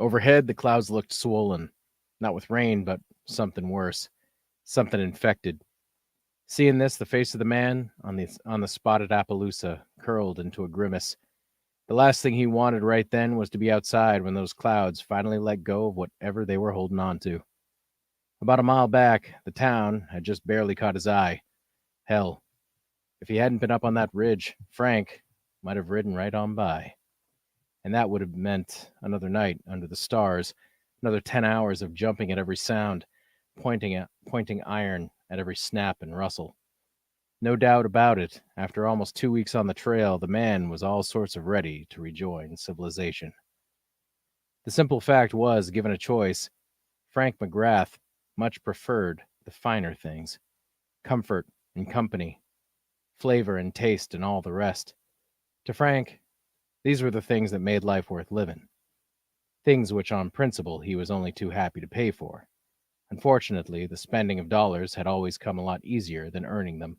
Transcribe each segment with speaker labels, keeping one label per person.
Speaker 1: Overhead, the clouds looked swollen, not with rain, but something worse, something infected. Seeing this, the face of the man on the spotted Appaloosa curled into a grimace. The last thing he wanted right then was to be outside when those clouds finally let go of whatever they were holding on to. About a mile back, the town had just barely caught his eye. Hell, if he hadn't been up on that ridge, Frank might have ridden right on by. And that would have meant another night under the stars, another 10 hours of jumping at every sound, pointing iron at every snap and rustle. No doubt about it, after almost 2 weeks on the trail, the man was all sorts of ready to rejoin civilization. The simple fact was, given a choice, Frank McGrath much preferred the finer things: comfort and company, flavor and taste, and all the rest. To Frank, these were the things that made life worth living, things which on principle he was only too happy to pay for. Unfortunately, the spending of dollars had always come a lot easier than earning them.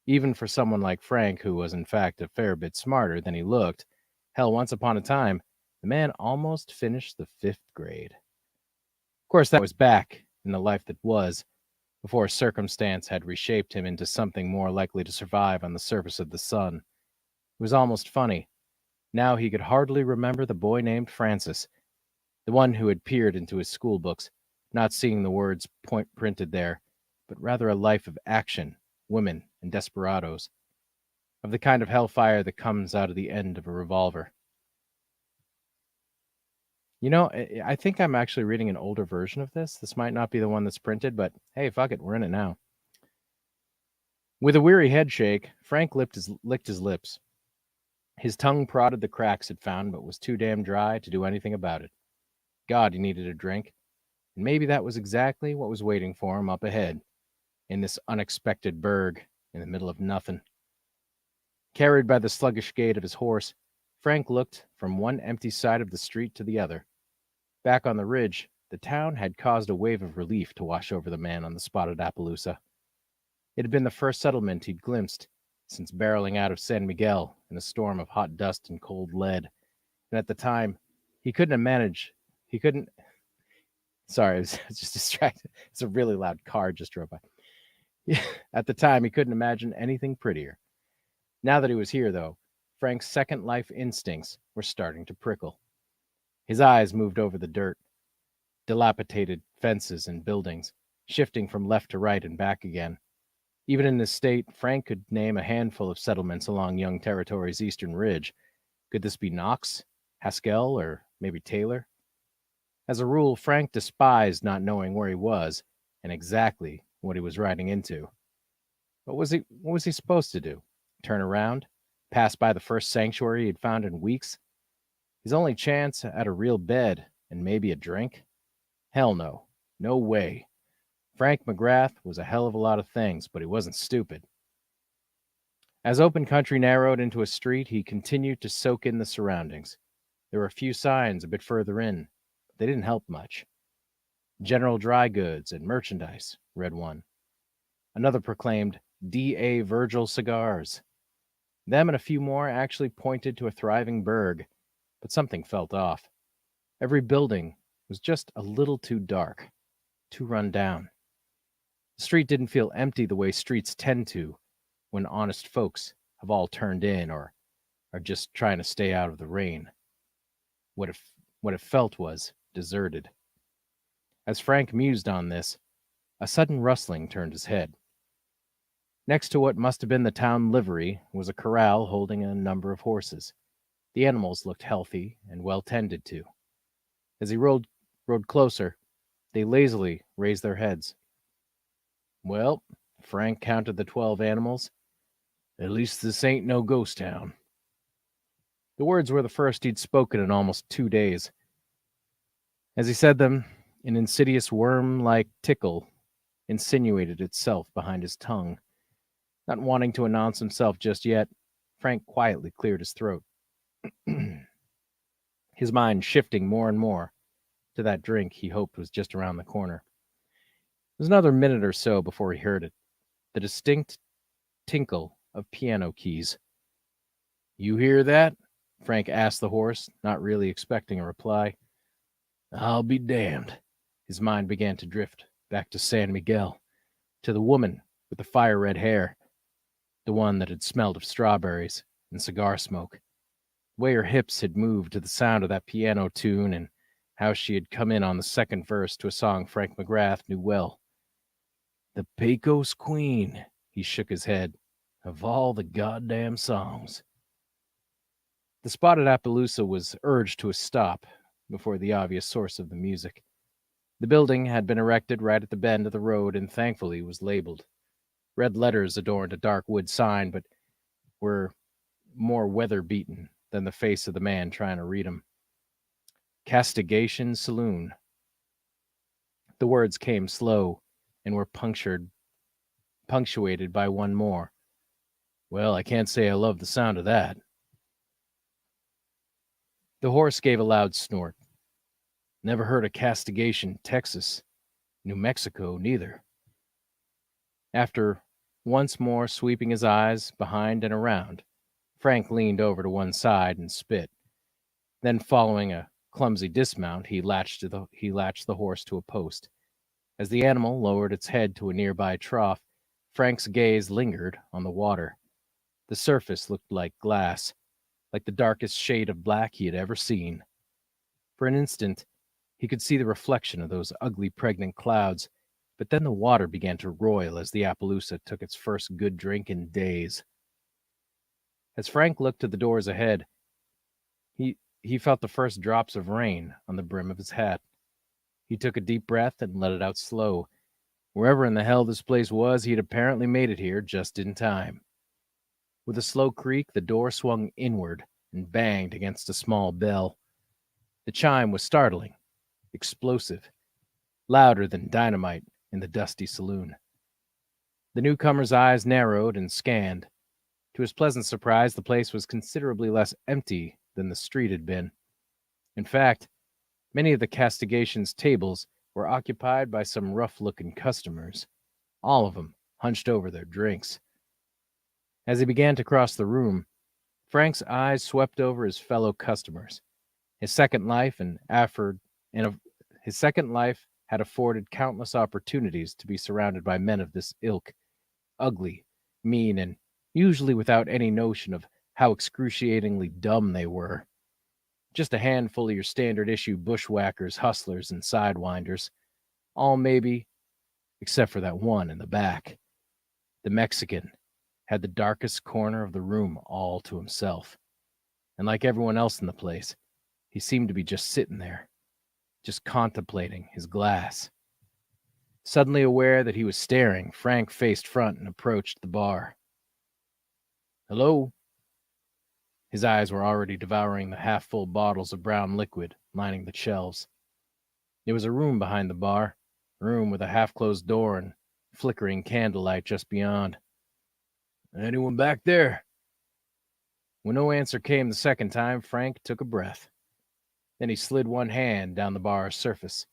Speaker 1: Even for someone like Frank, who was in fact a fair bit smarter than he looked. Hell, once upon a time, the man almost finished the 5th grade. Of course, that was back in the life that was, before circumstance had reshaped him into something more likely to survive on the surface of the sun. It was almost funny. Now he could hardly remember the boy named Francis, the one who had peered into his school books, not seeing the words printed there, but rather a life of action, women, and desperados, of the kind of hellfire that comes out of the end of a revolver. You know, I think I'm actually reading an older version of this. This might not be the one that's printed, but hey, fuck it, we're in it now. With a weary head shake, Frank licked his lips. His tongue prodded the cracks it found, but was too damn dry to do anything about it. God, he needed a drink, and maybe that was exactly what was waiting for him up ahead, in this unexpected burg in the middle of nothing. Carried by the sluggish gait of his horse, Frank looked from one empty side of the street to the other. Back on the ridge, the town had caused a wave of relief to wash over the man on the spotted Appaloosa. It had been the first settlement he'd glimpsed since barreling out of San Miguel in a storm of hot dust and cold lead. And at the time, he couldn't. Sorry, I was just distracted. It's a really loud car just drove by. At the time, he couldn't imagine anything prettier. Now that he was here, though, Frank's second life instincts were starting to prickle. His eyes moved over the dirt, dilapidated fences and buildings, shifting from left to right and back again. Even in this state, Frank could name a handful of settlements along Young Territory's eastern ridge. Could this be Knox, Haskell, or maybe Taylor? As a rule, Frank despised not knowing where he was and exactly what he was riding into. What was he supposed to do? Turn around? Pass by the first sanctuary he'd found in weeks? His only chance at a real bed and maybe a drink? Hell no. No way. Frank McGrath was a hell of a lot of things, but he wasn't stupid. As open country narrowed into a street, he continued to soak in the surroundings. There were a few signs a bit further in, but they didn't help much. General Dry Goods and Merchandise, read one. Another proclaimed D.A. Virgil Cigars. Them and a few more actually pointed to a thriving burg, but something felt off. Every building was just a little too dark, too run down. The street didn't feel empty the way streets tend to when honest folks have all turned in or are just trying to stay out of the rain. What it felt was deserted. As Frank mused on this, a sudden rustling turned his head. Next to what must have been the town livery was a corral holding a number of horses. The animals looked healthy and well tended to. As he rode closer, they lazily raised their heads. Well, Frank counted the 12 animals. At least this ain't no ghost town. The words were the first he'd spoken in almost 2 days. As he said them, an insidious worm-like tickle insinuated itself behind his tongue. Not wanting to announce himself just yet, Frank quietly cleared his throat. His mind shifting more and more to that drink he hoped was just around the corner. It was another minute or so before he heard it, the distinct tinkle of piano keys. You hear that? Frank asked the horse, not really expecting a reply. I'll be damned. His mind began to drift back to San Miguel, to the woman with the fire-red hair, the one that had smelled of strawberries and cigar smoke. The way her hips had moved to the sound of that piano tune, and how she had come in on the second verse to a song Frank McGrath knew well. The Pecos Queen, he shook his head, of all the goddamn songs. The spotted Appaloosa was urged to a stop before the obvious source of the music. The building had been erected right at the bend of the road and thankfully was labeled. Red letters adorned a dark wood sign, but were more weather-beaten than the face of the man trying to read them. Castigation Saloon. The words came slow and were punctuated by one more. Well, I can't say I love the sound of that. The horse gave a loud snort. Never heard of Castigation, Texas. New Mexico, neither. After once more sweeping his eyes behind and around, Frank leaned over to one side and spit. Then, following a clumsy dismount, he latched the horse to a post. As the animal lowered its head to a nearby trough, Frank's gaze lingered on the water. The surface looked like glass, like the darkest shade of black he had ever seen. For an instant, he could see the reflection of those ugly, pregnant clouds, but then the water began to roil as the Appaloosa took its first good drink in days. As Frank looked to the doors ahead, he felt the first drops of rain on the brim of his hat. He took a deep breath and let it out slow. Wherever in the hell this place was, he had apparently made it here just in time. With a slow creak, the door swung inward and banged against a small bell. The chime was startling, explosive, louder than dynamite in the dusty saloon. The newcomer's eyes narrowed and scanned. To his pleasant surprise, the place was considerably less empty than the street had been. In fact, many of the Castigation's tables were occupied by some rough-looking customers, all of them hunched over their drinks. As he began to cross the room, Frank's eyes swept over his fellow customers. His second life had afforded countless opportunities to be surrounded by men of this ilk, ugly, mean, and usually without any notion of how excruciatingly dumb they were. Just a handful of your standard-issue bushwhackers, hustlers, and sidewinders, all maybe, except for that one in the back. The Mexican had the darkest corner of the room all to himself. And like everyone else in the place, he seemed to be just sitting there, just contemplating his glass. Suddenly aware that he was staring, Frank faced front and approached the bar. Hello? His eyes were already devouring the half-full bottles of brown liquid lining the shelves. There was a room behind the bar, a room with a half-closed door and flickering candlelight just beyond. Anyone back there? When no answer came the second time, Frank took a breath. Then he slid one hand down the bar's surface.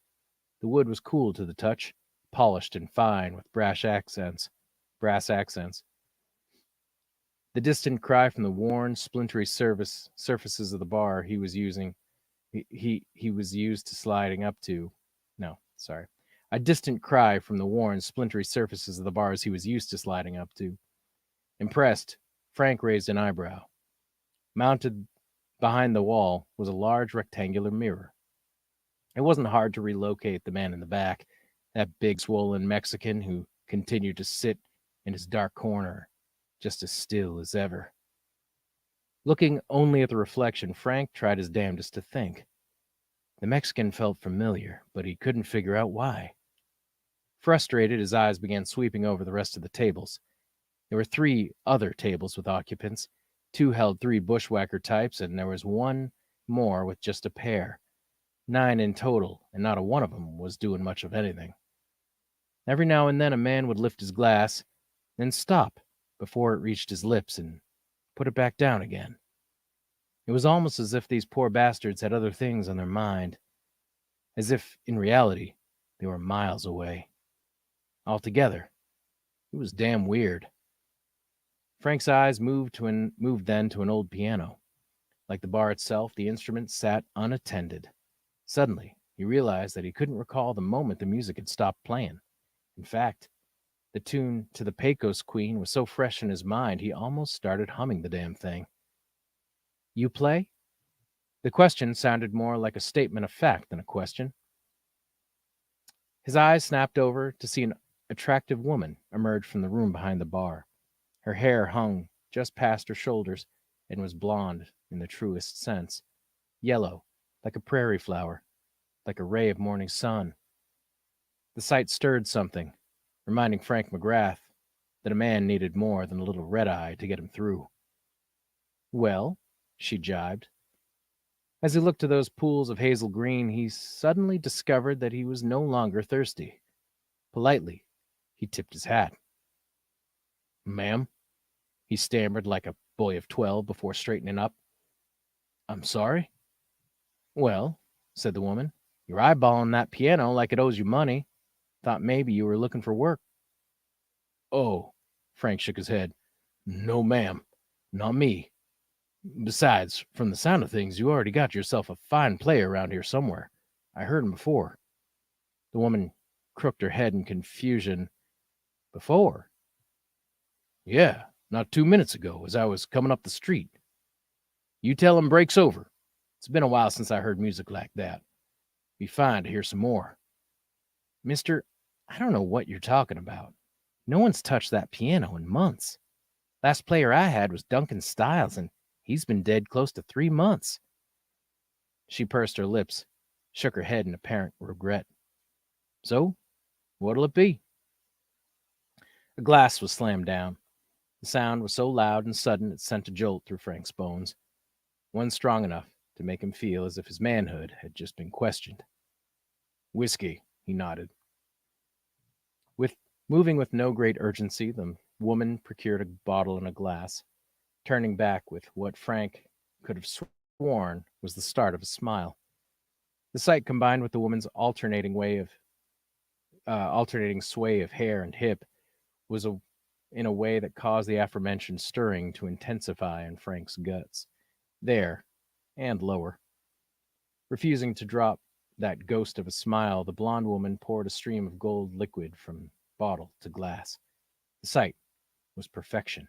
Speaker 1: The wood was cool to the touch, polished and fine with brass accents. The distant cry from the worn, splintery surfaces of the bar he was using, he was used to sliding up to. No, sorry. A distant cry from the worn, splintery surfaces of the bars he was used to sliding up to. Impressed, Frank raised an eyebrow. Mounted behind the wall was a large rectangular mirror. It wasn't hard to relocate the man in the back, that big, swollen Mexican who continued to sit in his dark corner, just as still as ever. Looking only at the reflection, Frank tried his damnedest to think. The Mexican felt familiar, but he couldn't figure out why. Frustrated, his eyes began sweeping over the rest of the tables. There were 3 other tables with occupants. 2 held 3 bushwhacker types, and there was one more with just a pair. 9 in total, and not a one of them was doing much of anything. Every now and then a man would lift his glass, then stop before it reached his lips and put it back down again. It was almost as if these poor bastards had other things on their mind, as if, in reality, they were miles away. Altogether, it was damn weird. Frank's eyes moved then to an old piano. Like the bar itself, the instrument sat unattended. Suddenly, He realized that he couldn't recall the moment the music had stopped playing. In fact, the tune to the Pecos Queen was so fresh in his mind he almost started humming the damn thing. You play? The question sounded more like a statement of fact than a question. His eyes snapped over to see an attractive woman emerge from the room behind the bar. Her hair hung just past her shoulders and was blonde in the truest sense, yellow, like a prairie flower, like a ray of morning sun. The sight stirred something, reminding Frank McGrath that a man needed more than a little red eye to get him through. Well, she jibed. As he looked to those pools of hazel green, he suddenly discovered that he was no longer thirsty. Politely, he tipped his hat. Ma'am, he stammered like a boy of 12 before straightening up. I'm sorry? Well, said the woman, you're eyeballing that piano like it owes you money. Thought maybe you were looking for work. Oh, Frank shook his head. No, ma'am, not me. Besides, from the sound of things, you already got yourself a fine player around here somewhere. I heard him before. The woman crooked her head in confusion. Before? Yeah, not 2 minutes ago, as I was coming up the street. You tell him breaks over. It's been a while since I heard music like that. Be fine to hear some more. Mister, I don't know what you're talking about. No one's touched that piano in months. Last player I had was Duncan Styles, and he's been dead close to 3 months. She pursed her lips, shook her head in apparent regret. So, what'll it be? A glass was slammed down. The sound was so loud and sudden it sent a jolt through Frank's bones, one strong enough to make him feel as if his manhood had just been questioned. Whiskey, he nodded. Moving with no great urgency, the woman procured a bottle and a glass, turning back with what Frank could have sworn was the start of a smile. The sight, combined with the woman's alternating sway of hair and hip, was in a way that caused the aforementioned stirring to intensify in Frank's guts, there and lower. Refusing to drop that ghost of a smile, the blonde woman poured a stream of gold liquid from bottle to glass. The sight was perfection.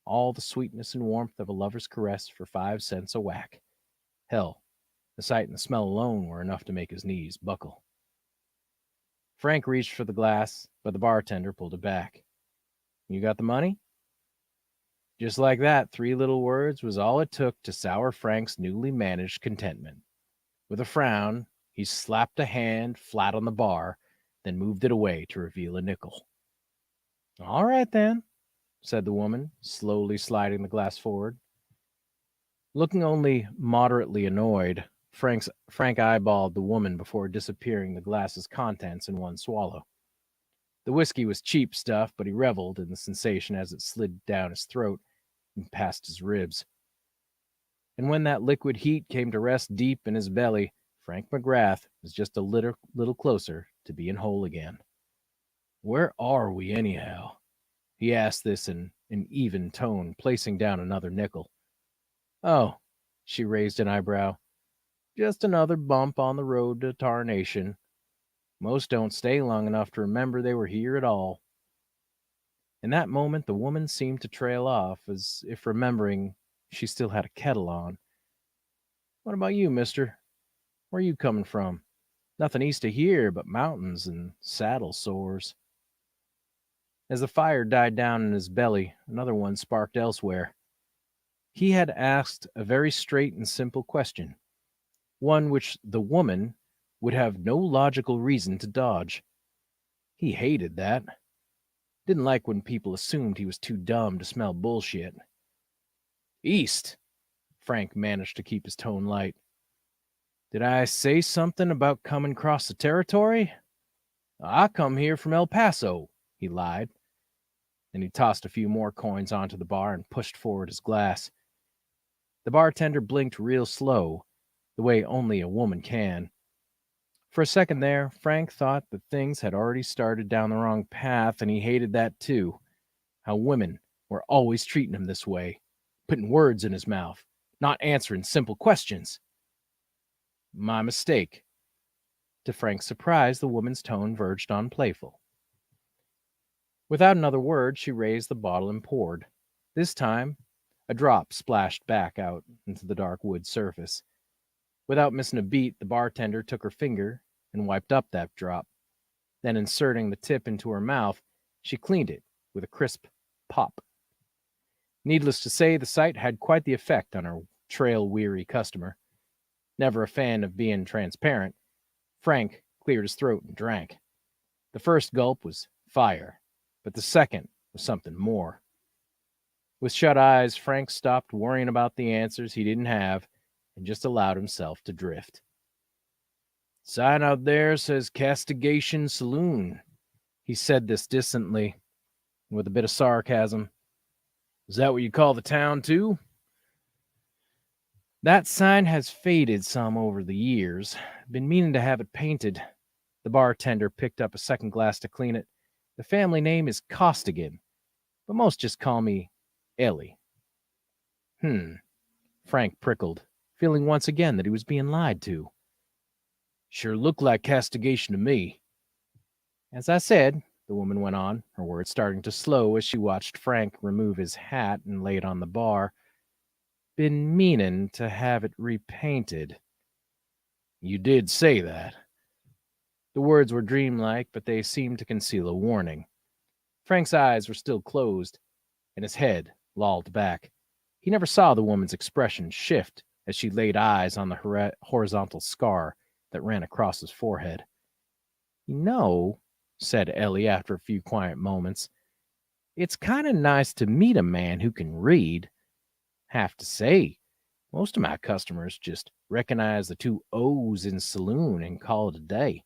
Speaker 1: All the sweetness and warmth of a lover's caress for 5 cents a whack. Hell, the sight and the smell alone were enough to make his knees buckle. Frank reached for the glass, but the bartender pulled it back. You got the money? Just like that, 3 little words was all it took to sour Frank's newly managed contentment. With a frown, he slapped a hand flat on the bar, then moved it away to reveal a nickel. All right, then, said the woman, slowly sliding the glass forward. Looking only moderately annoyed, Frank eyeballed the woman before disappearing the glass's contents in one swallow. The whiskey was cheap stuff, but he reveled in the sensation as it slid down his throat and past his ribs. And when that liquid heat came to rest deep in his belly, Frank McGrath was just a little closer to being whole again. Where are we, anyhow? He asked this in an even tone, placing down another nickel. Oh, she raised an eyebrow. Just another bump on the road to tarnation. Most don't stay long enough to remember they were here at all. In that moment, the woman seemed to trail off, as if remembering she still had a kettle on. What about you, mister? Where you coming from? Nothing east of here but mountains and saddle sores. As the fire died down in his belly, another one sparked elsewhere. He had asked a very straight and simple question, one which the woman would have no logical reason to dodge. He hated that. Didn't like when people assumed he was too dumb to smell bullshit. East, Frank managed to keep his tone light. Did I say something about coming across the territory? I come here from El Paso, he lied. Then he tossed a few more coins onto the bar and pushed forward his glass. The bartender blinked real slow, the way only a woman can. For a second there, Frank thought that things had already started down the wrong path, and he hated that too. How women were always treating him this way, putting words in his mouth, not answering simple questions. My mistake. To Frank's surprise, the woman's tone verged on playful. Without another word, she raised the bottle and poured. This time, a drop splashed back out into the dark wood surface. Without missing a beat, the bartender took her finger and wiped up that drop. Then, inserting the tip into her mouth, she cleaned it with a crisp pop. Needless to say, the sight had quite the effect on her trail-weary customer. Never a fan of being transparent, Frank cleared his throat and drank. The first gulp was fire, but the second was something more. With shut eyes, Frank stopped worrying about the answers he didn't have and just allowed himself to drift. Sign out there says Castigation Saloon. He said this distantly, with a bit of sarcasm. Is that what you call the town, too? That sign has faded some over the years. Been meaning to have it painted. The bartender picked up a second glass to clean it. The family name is Costigan, but most just call me Ellie. Frank prickled, feeling once again that he was being lied to. Sure looked like castigation to me. As I said, the woman went on, her words starting to slow as she watched Frank remove his hat and lay it on the bar. Been meanin' to have it repainted. You did say that. The words were dreamlike, but they seemed to conceal a warning. Frank's eyes were still closed, and his head lolled back. He never saw the woman's expression shift as she laid eyes on the horizontal scar that ran across his forehead. You know, said Ellie after a few quiet moments, it's kind of nice to meet a man who can read. Have to say, most of my customers just recognize the two O's in saloon and call it a day.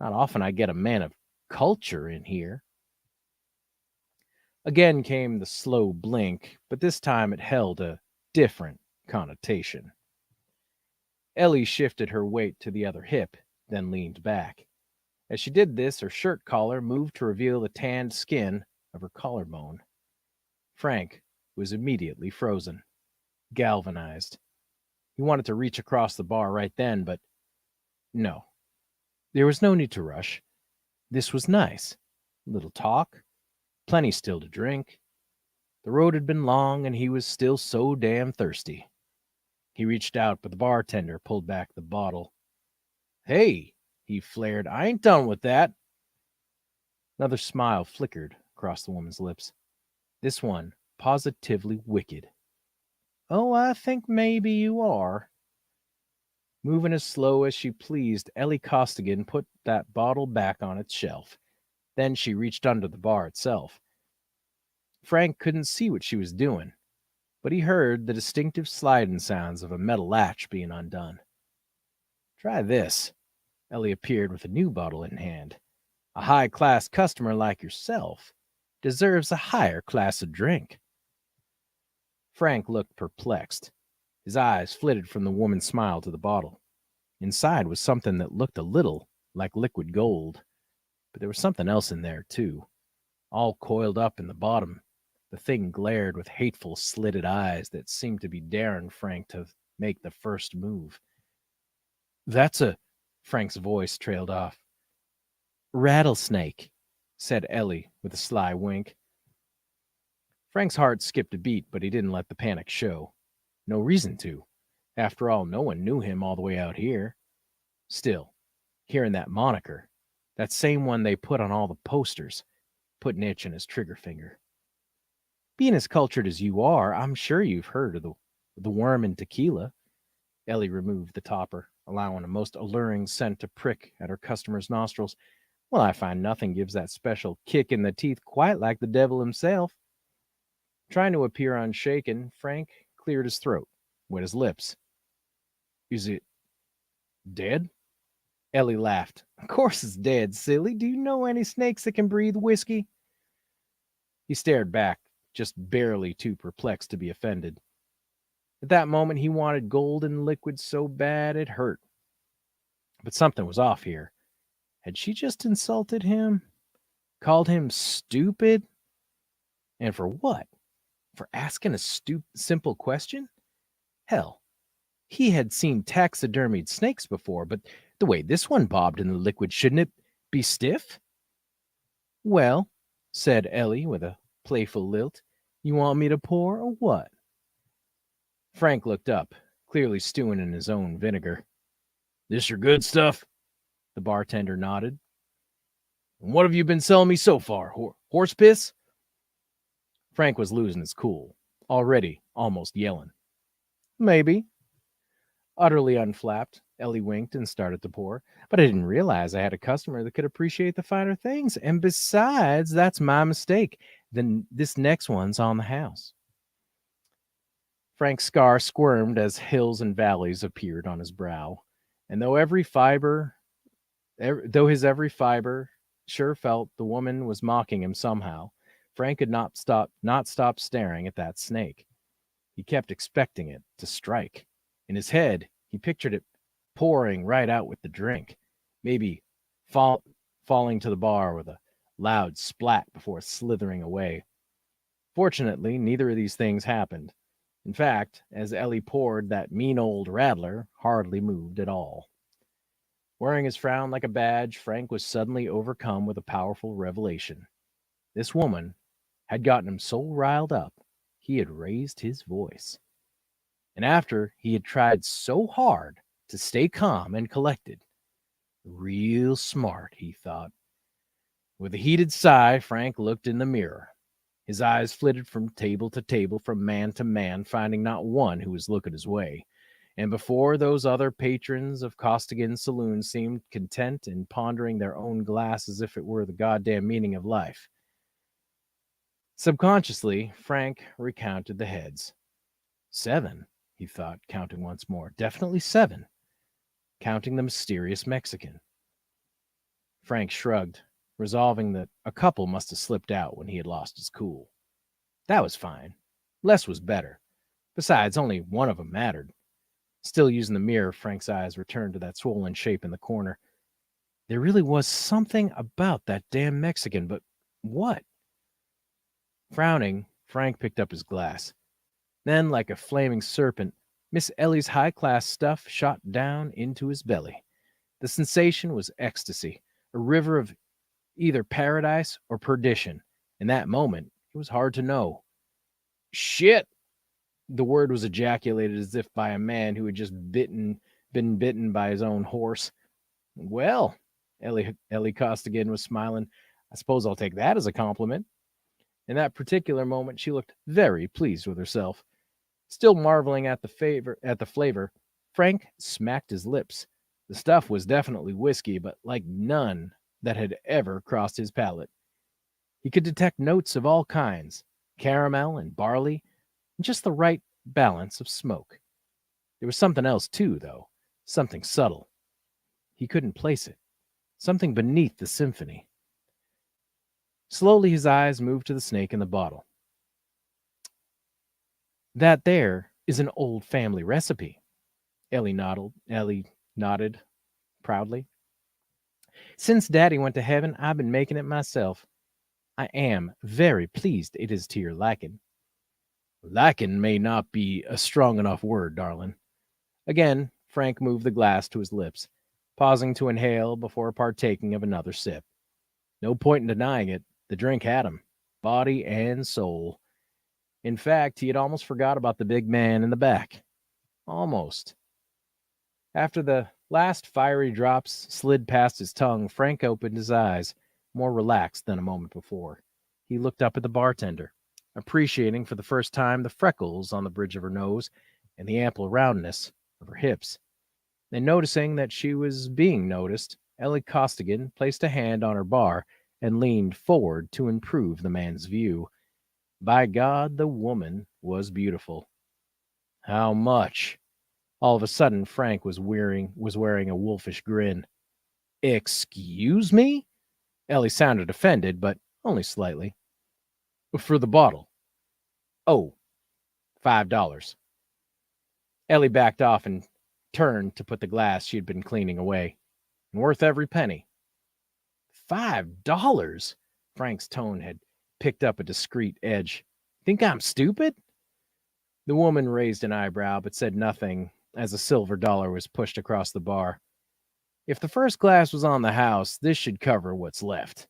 Speaker 1: Not often I get a man of culture in here. Again came the slow blink, but this time it held a different connotation. Ellie shifted her weight to the other hip, then leaned back. As she did this, her shirt collar moved to reveal the tanned skin of her collarbone. Frank was immediately frozen, galvanized. He wanted to reach across the bar right then, but no. There was no need to rush. This was nice. A little talk, plenty still to drink. The road had been long, and he was still so damn thirsty. He reached out, but the bartender pulled back the bottle. Hey, he flared, I ain't done with that. Another smile flickered across the woman's lips. This one positively wicked. Oh, I think maybe you are. Moving as slow as she pleased, Ellie Costigan put that bottle back on its shelf. Then she reached under the bar itself. Frank couldn't see what she was doing, but he heard the distinctive sliding sounds of a metal latch being undone. Try this. Ellie appeared with a new bottle in hand. A high-class customer like yourself deserves a higher class of drink. Frank looked perplexed. His eyes flitted from the woman's smile to the bottle. Inside was something that looked a little like liquid gold, but there was something else in there, too. All coiled up in the bottom, the thing glared with hateful, slitted eyes that seemed to be daring Frank to make the first move. That's a... Frank's voice trailed off. Rattlesnake, said Ellie with a sly wink. Frank's heart skipped a beat, but he didn't let the panic show. No reason to. After all, no one knew him all the way out here. Still, hearing that moniker, that same one they put on all the posters, put an itch in his trigger finger. Being as cultured as you are, I'm sure you've heard of the worm in tequila. Ellie removed the topper, allowing a most alluring scent to prick at her customer's nostrils. Well, I find nothing gives that special kick in the teeth quite like the devil himself. Trying to appear unshaken, Frank cleared his throat, wet his lips. Is it dead? Ellie laughed. Of course it's dead, silly. Do you know any snakes that can breathe whiskey? He stared back, just barely too perplexed to be offended. At that moment, he wanted golden liquid so bad it hurt. But something was off here. Had she just insulted him? Called him stupid? And for what? For asking a simple question? Hell, he had seen taxidermied snakes before, but The way this one bobbed in the liquid, shouldn't it be stiff? Well, said Ellie with a playful lilt, you want me to pour or what? Frank looked up, clearly stewing in his own vinegar. This your good stuff? The bartender nodded. And what have you been selling me so far? Horse piss? Frank was losing his cool, already almost yelling. Maybe. Utterly unflapped, Ellie winked and started to pour. But I didn't realize I had a customer that could appreciate the finer things. And besides, that's my mistake. Then this next one's on the house. Frank's scar squirmed as hills and valleys appeared on his brow. And though his every fiber sure felt the woman was mocking him somehow, Frank could not stop staring at that snake. He kept expecting it to strike. In his head, he pictured it pouring right out with the drink, maybe falling to the bar with a loud splat before slithering away. Fortunately, neither of these things happened. In fact, as Ellie poured, that mean old rattler hardly moved at all. Wearing his frown like a badge, Frank was suddenly overcome with a powerful revelation. This woman had gotten him so riled up, he had raised his voice. And after he had tried so hard to stay calm and collected. Real smart, he thought. With a heated sigh, Frank looked in the mirror. His eyes flitted from table to table, from man to man, finding not one who was looking his way. And before those other patrons of Costigan's saloon seemed content and pondering their own glass as if it were the goddamn meaning of life. Subconsciously, Frank recounted the heads. 7, he thought, counting once more. Definitely 7. Counting the mysterious Mexican. Frank shrugged, resolving that a couple must have slipped out when he had lost his cool. That was fine. Less was better. Besides, only one of them mattered. Still using the mirror, Frank's eyes returned to that swollen shape in the corner. There really was something about that damn Mexican, but what? Frowning, Frank picked up his glass. Then, like a flaming serpent, Miss Ellie's high-class stuff shot down into his belly. The sensation was ecstasy, a river of either paradise or perdition. In that moment, it was hard to know. Shit! The word was ejaculated as if by a man who had just been bitten by his own horse. Well, Ellie Costigan was smiling. I suppose I'll take that as a compliment. In that particular moment, she looked very pleased with herself. Still marveling at the flavor, Frank smacked his lips. The stuff was definitely whiskey, but like none that had ever crossed his palate. He could detect notes of all kinds, caramel and barley, and just the right balance of smoke. There was something else too, though, something subtle. He couldn't place it, something beneath the symphony. Slowly his eyes moved to the snake in the bottle. That there is an old family recipe. Ellie nodded proudly. Since Daddy went to heaven, I've been making it myself. I am very pleased it is to your liking. Liking may not be a strong enough word, darling. Again, Frank moved the glass to his lips, pausing to inhale before partaking of another sip. No point in denying it, the drink had him, body and soul. In fact, he had almost forgot about the big man in the back. Almost. After the last fiery drops slid past his tongue, Frank opened his eyes, more relaxed than a moment before. He looked up at the bartender, appreciating for the first time the freckles on the bridge of her nose and the ample roundness of her hips. Then noticing that she was being noticed, Ellie Costigan placed a hand on her bar and leaned forward to improve the man's view. By God, the woman was beautiful. How much? All of a sudden, Frank was wearing a wolfish grin. Excuse me? Ellie sounded offended, but only slightly. For the bottle. Oh, $5. Ellie backed off and turned to put the glass she had been cleaning away. Worth every penny. $5? Frank's tone had picked up a discreet edge. Think I'm stupid? The woman raised an eyebrow but said nothing as a silver dollar was pushed across the bar. If the first glass was on the house, this should cover what's left.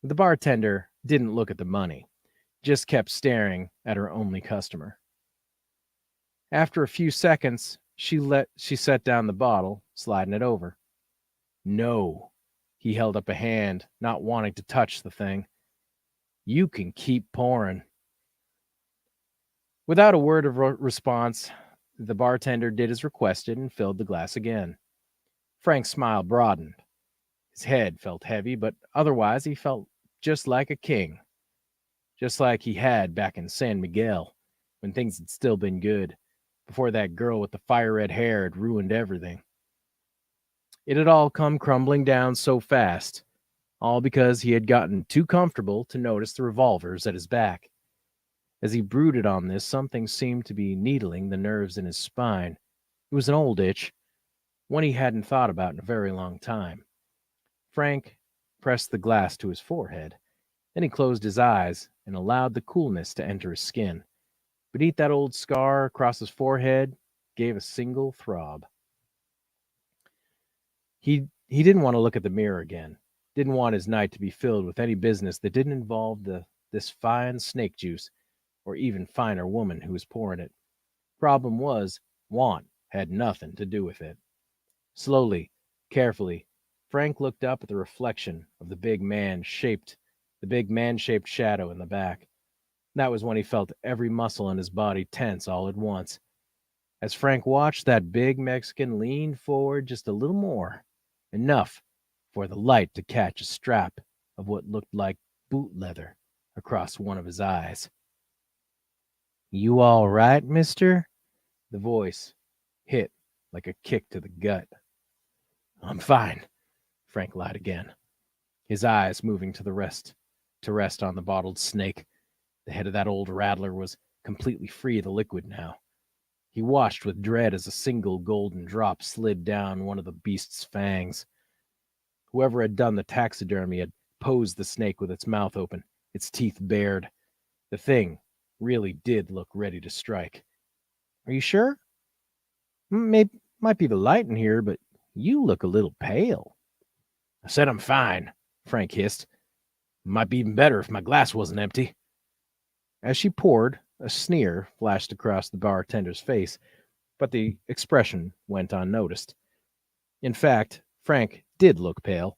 Speaker 1: The bartender didn't look at the money, just kept staring at her only customer. After a few seconds, she set down the bottle, sliding it over. No. He held up a hand, not wanting to touch the thing. You can keep pouring. Without a word of response, the bartender did as requested and filled the glass again. Frank's smile broadened. His head felt heavy, but otherwise he felt just like a king. Just like he had back in San Miguel, when things had still been good, before that girl with the fire-red hair had ruined everything. It had all come crumbling down so fast, all because he had gotten too comfortable to notice the revolvers at his back. As he brooded on this, something seemed to be needling the nerves in his spine. It was an old itch, one he hadn't thought about in a very long time. Frank pressed the glass to his forehead. Then he closed his eyes and allowed the coolness to enter his skin. Beneath that old scar across his forehead gave a single throb. He didn't want to look at the mirror again. Didn't want his night to be filled with any business that didn't involve this fine snake juice or even finer woman who was pouring it. Problem was, want had nothing to do with it. Slowly, carefully, Frank looked up at the reflection of the big man-shaped shadow in the back. That was when he felt every muscle in his body tense all at once. As Frank watched, that big Mexican leaned forward just a little more, enough for the light to catch a strap of what looked like boot leather across one of his eyes. "You all right, mister?" The voice hit like a kick to the gut. "I'm fine," Frank lied again, his eyes moving to rest on the bottled snake. The head of that old rattler was completely free of the liquid now. He watched with dread as a single golden drop slid down one of the beast's fangs. Whoever had done the taxidermy had posed the snake with its mouth open, its teeth bared. The thing really did look ready to strike. "Are you sure? Might be the light in here, but you look a little pale." "I said I'm fine," Frank hissed. "Might be even better if my glass wasn't empty." As she poured, a sneer flashed across the bartender's face, but the expression went unnoticed. In fact, Frank did look pale,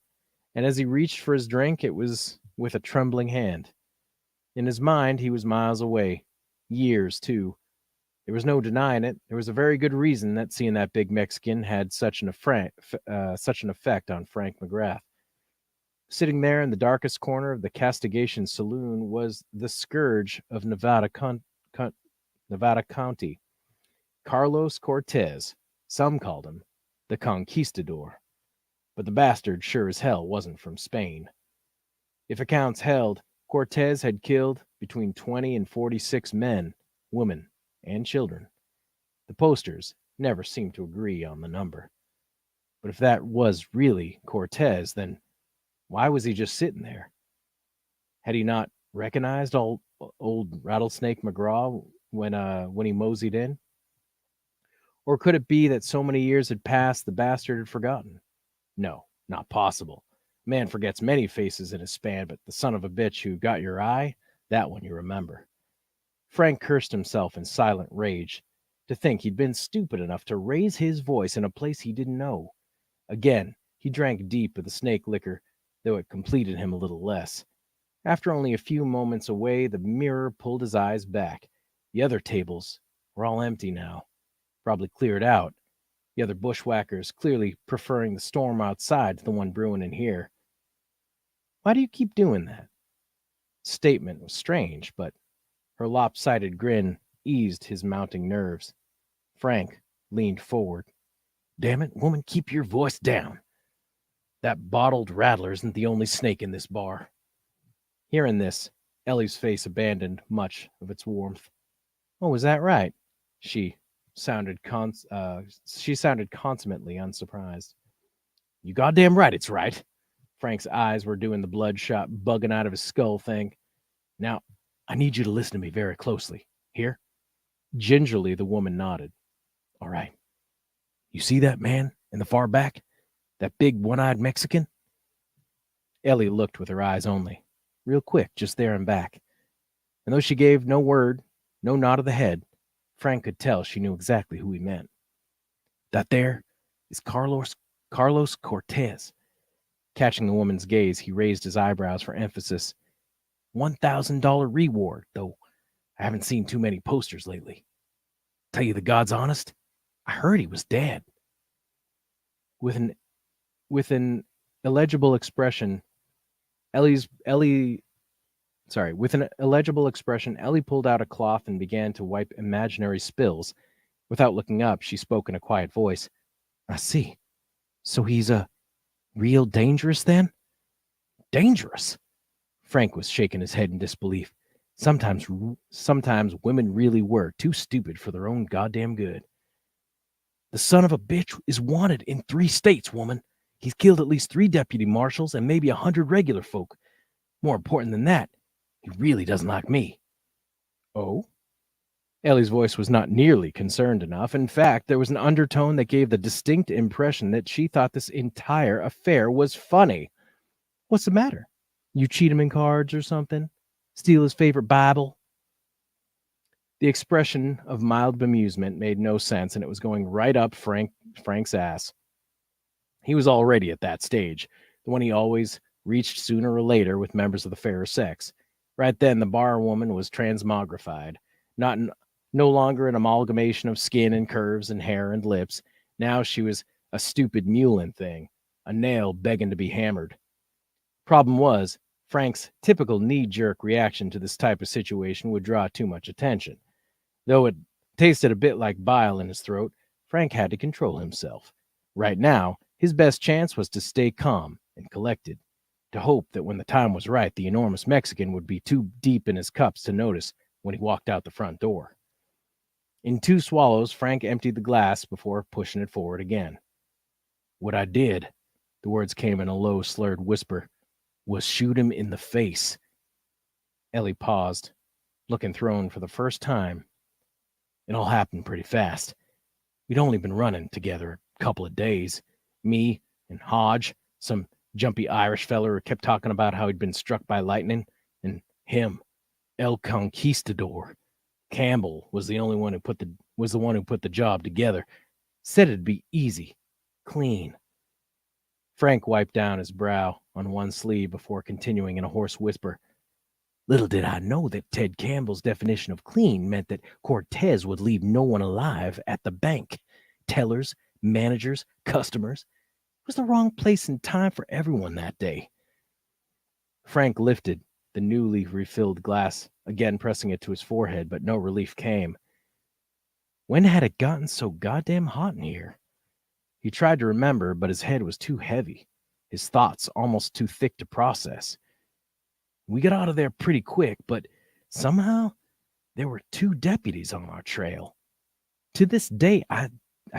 Speaker 1: and as he reached for his drink, it was with a trembling hand. In his mind, he was miles away. Years, too. There was no denying it. There was a very good reason that seeing that big Mexican had such an effect on Frank McGrath. Sitting there in the darkest corner of the Castigation Saloon was the scourge of Nevada County, Carlos Cortez. Some called him the Conquistador, but the bastard sure as hell wasn't from Spain. If accounts held, Cortez had killed between 20 and 46 men, women, and children. The posters never seemed to agree on the number. But if that was really Cortez, then why was he just sitting there? Had he not recognized old Rattlesnake McGraw when he moseyed in? Or could it be that so many years had passed the bastard had forgotten? No, not possible. Man forgets many faces in a span, but the son of a bitch who got your eye, that one you remember. Frank cursed himself in silent rage. To think he'd been stupid enough to raise his voice in a place he didn't know. Again, he drank deep of the snake liquor, though it completed him a little less. After only a few moments away, the mirror pulled his eyes back. The other tables were all empty now, probably cleared out. The other bushwhackers clearly preferring the storm outside to the one brewing in here. "Why do you keep doing that?" Statement was strange, but her lopsided grin eased his mounting nerves. Frank leaned forward. "Damn it, woman, keep your voice down. That bottled rattler isn't the only snake in this bar." Hearing this, Ellie's face abandoned much of its warmth. "Oh, is that right?" She sounded consummately unsurprised. "You goddamn right it's right." Frank's eyes were doing the bloodshot bugging out of his skull thing. "Now, I need you to listen to me very closely. Here?" Gingerly, the woman nodded. "All right. You see that man in the far back? That big one-eyed Mexican? Ellie looked with her eyes only, real quick, just there and back. And though she gave no word, no nod of the head, Frank could tell she knew exactly who he meant. That there is Carlos Cortez. Catching the woman's gaze, he raised his eyebrows for emphasis. $1,000 reward, though I haven't seen too many posters lately. Tell you the God's honest, I heard he was dead. With an illegible expression, Ellie pulled out a cloth and began to wipe imaginary spills. Without looking up, she spoke in a quiet voice. I see. So he's real dangerous then? Dangerous? Frank was shaking his head in disbelief. Sometimes women really were too stupid for their own goddamn good. The son of a bitch is wanted in 3 states, woman. He's killed at least 3 deputy marshals and maybe 100 regular folk. More important than that, he really doesn't like me. Oh? Ellie's voice was not nearly concerned enough. In fact, there was an undertone that gave the distinct impression that she thought this entire affair was funny. What's the matter? You cheat him in cards or something? Steal his favorite Bible? The expression of mild bemusement made no sense, and it was going right up Frank's ass. He was already at that stage, the one he always reached sooner or later with members of the fairer sex. Right then, the bar woman was transmogrified, no longer an amalgamation of skin and curves and hair and lips. Now she was a stupid mulin thing, a nail begging to be hammered. Problem was, Frank's typical knee-jerk reaction to this type of situation would draw too much attention. Though it tasted a bit like bile in his throat, Frank had to control himself. Right now, his best chance was to stay calm and collected, to hope that when the time was right, the enormous Mexican would be too deep in his cups to notice when he walked out the front door. In 2 swallows, Frank emptied the glass before pushing it forward again. What I did, the words came in a low, slurred whisper, was shoot him in the face. Ellie paused, looking thrown for the first time. It all happened pretty fast. We'd only been running together a couple of days. Me and Hodge, some jumpy Irish feller who kept talking about how he'd been struck by lightning, and him, El Conquistador. Campbell was the one who put the job together. Said it'd be easy, clean. Frank wiped down his brow on one sleeve before continuing in a hoarse whisper. Little did I know that Ted Campbell's definition of clean meant that Cortez would leave no one alive at the bank. Tellers, managers, customers. It was the wrong place and time for everyone that day. Frank lifted the newly refilled glass, again pressing it to his forehead, but no relief came. When had it gotten so goddamn hot in here? He tried to remember, but his head was too heavy, his thoughts almost too thick to process. We got out of there pretty quick, but somehow there were 2 deputies on our trail. To this day, I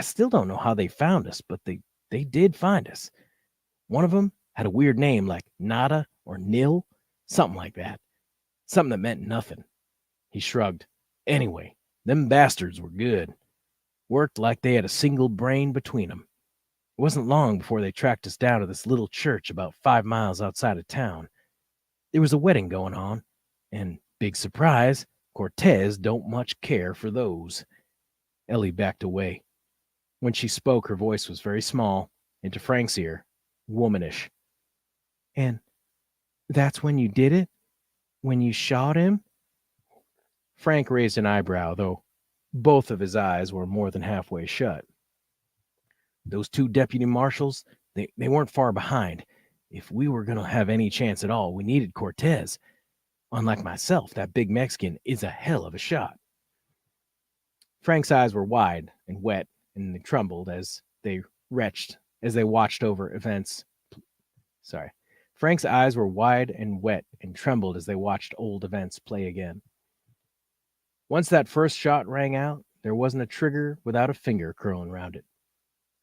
Speaker 1: still don't know how they found us, but they did find us. One of them had a weird name like Nada or Nil, something like that. Something that meant nothing. He shrugged. Anyway, them bastards were good. Worked like they had a single brain between them. It wasn't long before they tracked us down to this little church about 5 miles outside of town. There was a wedding going on, and, big surprise, Cortez don't much care for those. Ellie backed away. When she spoke, her voice was very small, and to Frank's ear, womanish. And that's when you did it? When you shot him? Frank raised an eyebrow, though both of his eyes were more than halfway shut. Those 2 deputy marshals, they weren't far behind. If we were going to have any chance at all, we needed Cortez. Unlike myself, that big Mexican is a hell of a shot. Frank's eyes were wide and wet, and they trembled as they watched over events. Frank's eyes were wide and wet and trembled as they watched old events play again. Once that first shot rang out, there wasn't a trigger without a finger curling around it.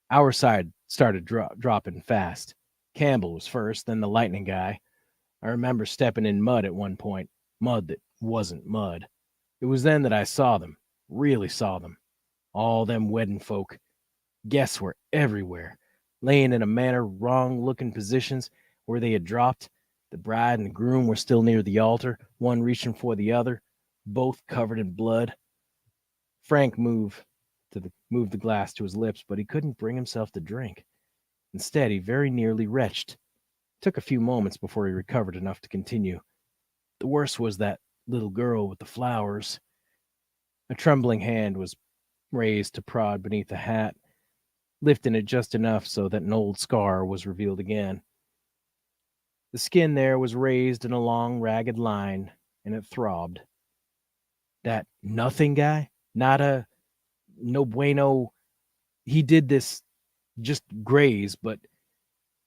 Speaker 1: Our side started dropping fast. Campbell was first, then the lightning guy. I remember stepping in mud at one point, mud that wasn't mud. It was then that I saw them, really saw them. All them wedding folk. Guests were everywhere. laying in a manner wrong-looking positions where they had dropped. The bride and the groom were still near the altar, one reaching for the other, both covered in blood. Frank moved the glass to his lips, but he couldn't bring himself to drink. Instead, he very nearly retched. It took a few moments before he recovered enough to continue. The worst was that little girl with the flowers. A trembling hand was raised to prod beneath the hat, lifting it just enough so that an old scar was revealed again. The skin there was raised in a long, ragged line, and it throbbed. That nothing guy, nada, no bueno, he did this just graze, but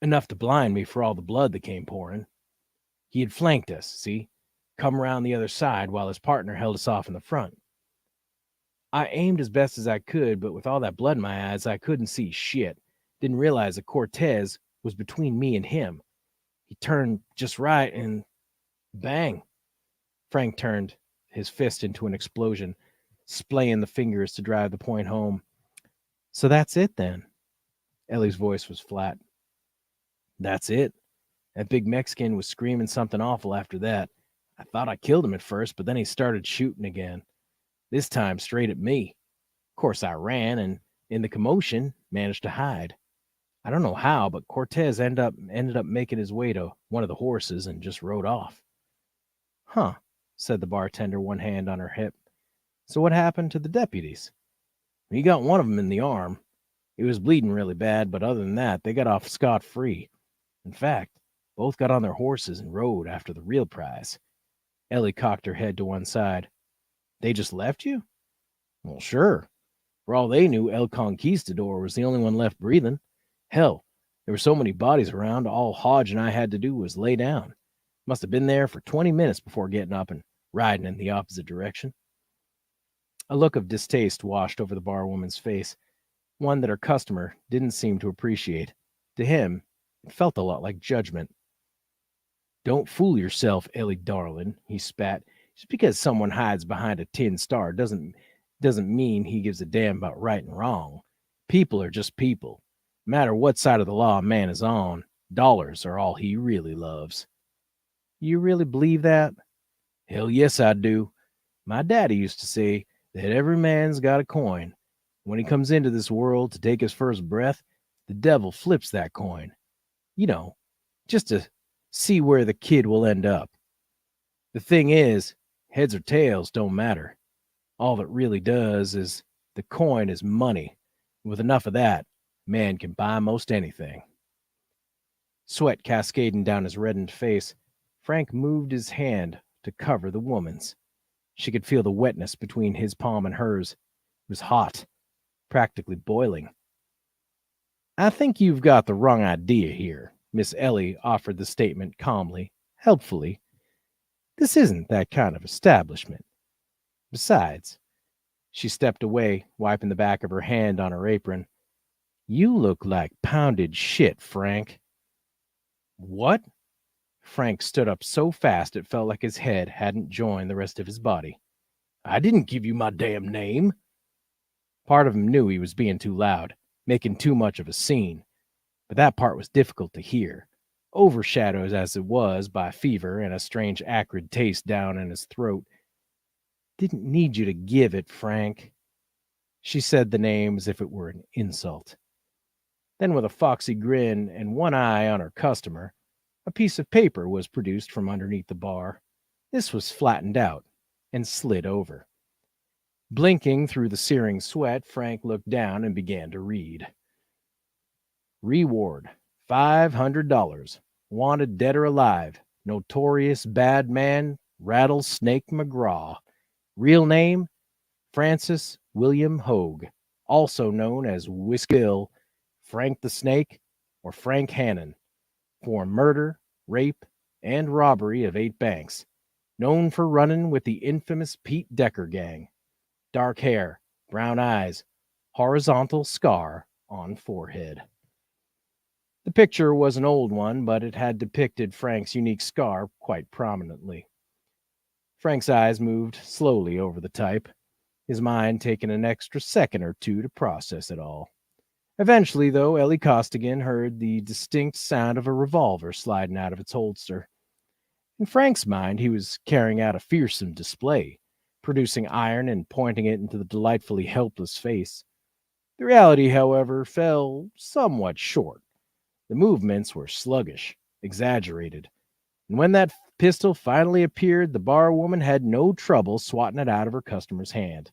Speaker 1: enough to blind me for all the blood that came pouring. He had flanked us, see? Come around the other side while his partner held us off in the front. I aimed as best as I could, but with all that blood in my eyes, I couldn't see shit. Didn't realize that Cortez was between me and him. He turned just right and bang. Frank turned his fist into an explosion, splaying the fingers to drive the point home. So that's it then. Ellie's voice was flat. That's it. That big Mexican was screaming something awful after that. I thought I killed him at first, but then he started shooting again. This time straight at me. Of course, I ran and, in the commotion, managed to hide. I don't know how, but Cortez ended up making his way to one of the horses and just rode off. Huh, said the bartender, one hand on her hip. So what happened to the deputies? He got one of them in the arm. He was bleeding really bad, but other than that, they got off scot-free. In fact, both got on their horses and rode after the real prize. Ellie cocked her head to one side. They just left you? Well, sure. For all they knew, El Conquistador was the only one left breathing. Hell, there were so many bodies around, all Hodge and I had to do was lay down. Must have been there for 20 minutes before getting up and riding in the opposite direction. A look of distaste washed over the barwoman's face, one that her customer didn't seem to appreciate. To him, it felt a lot like judgment. Don't fool yourself, Ellie darling, he spat. Just because someone hides behind a tin star doesn't mean he gives a damn about right and wrong. People are just people. No matter what side of the law a man is on, dollars are all he really loves. You really believe that? Hell yes, I do. My daddy used to say that every man's got a coin. When he comes into this world to take his first breath, the devil flips that coin. You know, just to see where the kid will end up. The thing is, heads or tails don't matter. All that really does is the coin is money. With enough of that, man can buy most anything. Sweat cascading down his reddened face, Frank moved his hand to cover the woman's. She could feel the wetness between his palm and hers. It was hot, practically boiling. I think you've got the wrong idea here, Miss Ellie offered the statement calmly, helpfully. This isn't that kind of establishment. Besides, she stepped away, wiping the back of her hand on her apron. You look like pounded shit, Frank. What? Frank stood up so fast it felt like his head hadn't joined the rest of his body. I didn't give you my damn name. Part of him knew he was being too loud, making too much of a scene, but that part was difficult to hear, overshadowed as it was by fever and a strange acrid taste down in his throat. Didn't need you to give it, Frank. She said the name as if it were an insult. Then, with a foxy grin and one eye on her customer, a piece of paper was produced from underneath the bar. This was flattened out and slid over. Blinking through the searing sweat, Frank looked down and began to read. Reward, $500. Wanted dead or alive. Notorious bad man, Rattlesnake McGraw. Real name, Francis William Hogue, also known as Whiskey Bill, Frank the Snake, or Frank Hannon, for murder, rape, and robbery of 8 banks. Known for running with the infamous Pete Decker gang. Dark hair, brown eyes, horizontal scar on forehead. The picture was an old one, but it had depicted Frank's unique scar quite prominently. Frank's eyes moved slowly over the type, his mind taking an extra second or two to process it all. Eventually, though, Ellie Costigan heard the distinct sound of a revolver sliding out of its holster. In Frank's mind, he was carrying out a fearsome display, producing iron and pointing it into the delightfully helpless face. The reality, however, fell somewhat short. The movements were sluggish, exaggerated, and when that pistol finally appeared, the bar woman had no trouble swatting it out of her customer's hand.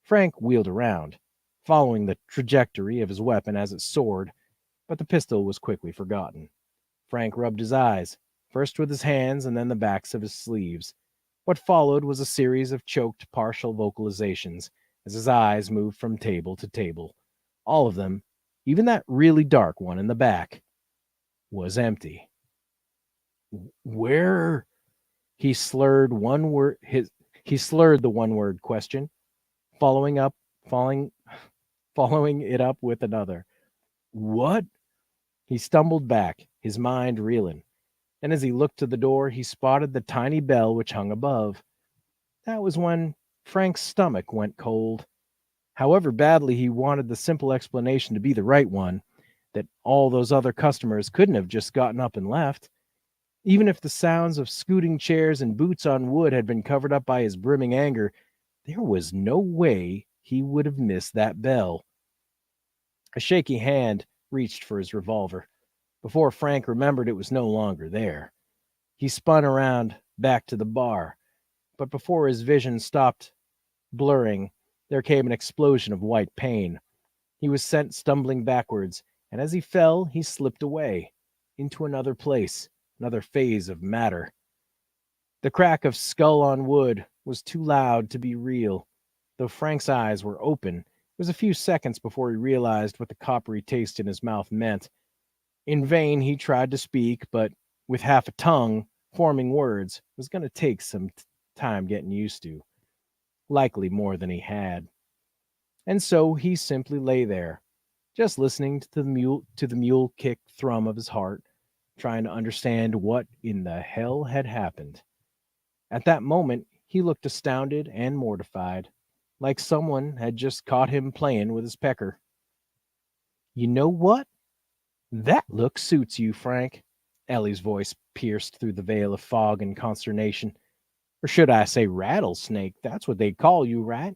Speaker 1: Frank wheeled around, following the trajectory of his weapon as it soared, but the pistol was quickly forgotten. Frank rubbed his eyes, first with his hands and then the backs of his sleeves. What followed was a series of choked partial vocalizations as his eyes moved from table to table. All of them, even that really dark one in the back, was empty. Where? He slurred one word he slurred the one word question, following up following following it up with another. What? He stumbled back, his mind reeling, and as he looked to the door, he spotted the tiny bell which hung above. That was when Frank's stomach went cold. However badly he wanted the simple explanation to be the right one, that all those other customers couldn't have just gotten up and left. Even if the sounds of scooting chairs and boots on wood had been covered up by his brimming anger, there was no way he would have missed that bell. A shaky hand reached for his revolver. Before Frank remembered, it was no longer there. He spun around back to the bar, but before his vision stopped blurring, there came an explosion of white pain. He was sent stumbling backwards, and as he fell, he slipped away into another place, another phase of matter. The crack of skull on wood was too loud to be real. Though Frank's eyes were open, it was a few seconds before he realized what the coppery taste in his mouth meant. In vain he tried to speak, but with half a tongue, forming words was going to take some time getting used to, likely more than he had. And so he simply lay there, just listening to the mule kick thrum of his heart, trying to understand what in the hell had happened. At that moment, he looked astounded and mortified, like someone had just caught him playing with his pecker. You know what? That look suits you, Frank. Ellie's voice pierced through the veil of fog and consternation. Or should I say rattlesnake? That's what they call you, right?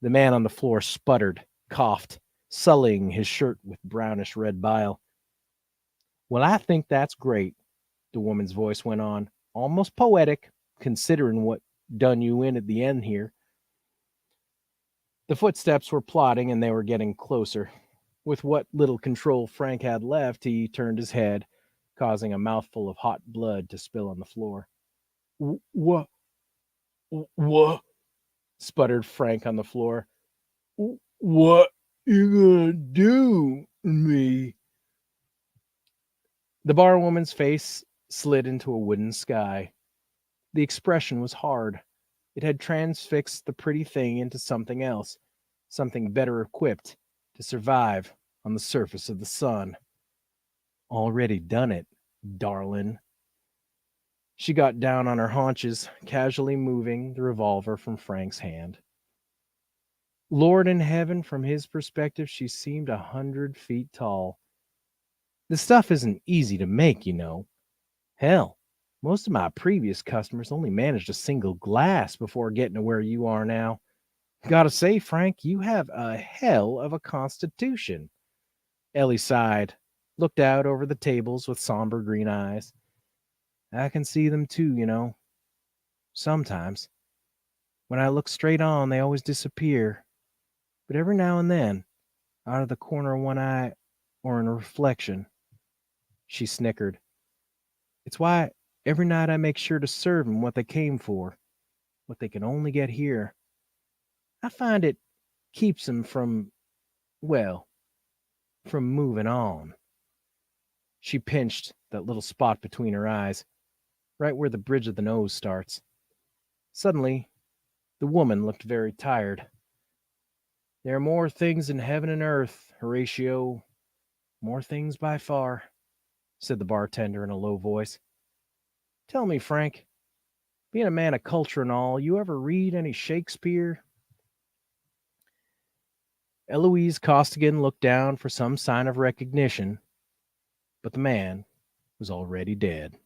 Speaker 1: The man on the floor sputtered, coughed, sullying his shirt with brownish red bile. Well, I think that's great, the woman's voice went on, almost poetic, considering what done you in at the end here. The footsteps were plodding and they were getting closer. With what little control Frank had left, he turned his head, causing a mouthful of hot blood to spill on the floor. What? What? Sputtered Frank on the floor. What you gonna do to me? The bar woman's face slid into a wooden sky. The expression was hard. It had transfixed the pretty thing into something else, something better equipped to survive on the surface of the sun. Already done it, darlin'. She got down on her haunches, casually moving the revolver from Frank's hand. Lord in heaven, from his perspective, she seemed 100 feet tall. The stuff isn't easy to make, you know. Hell, most of my previous customers only managed a single glass before getting to where you are now. Gotta say, Frank, you have a hell of a constitution. Ellie sighed, looked out over the tables with somber green eyes. I can see them too, you know. Sometimes. When I look straight on, they always disappear. But every now and then, out of the corner of one eye or in a reflection, she snickered. It's why every night I make sure to serve 'em what they came for, what they can only get here. I find it keeps 'em from, well, from moving on. She pinched that little spot between her eyes, right where the bridge of the nose starts. Suddenly, the woman looked very tired. There are more things in heaven and earth, Horatio. More things by far, said the bartender in a low voice. Tell me, Frank, being a man of culture and all, you ever read any Shakespeare? Eloise Costigan looked down for some sign of recognition, but the man was already dead.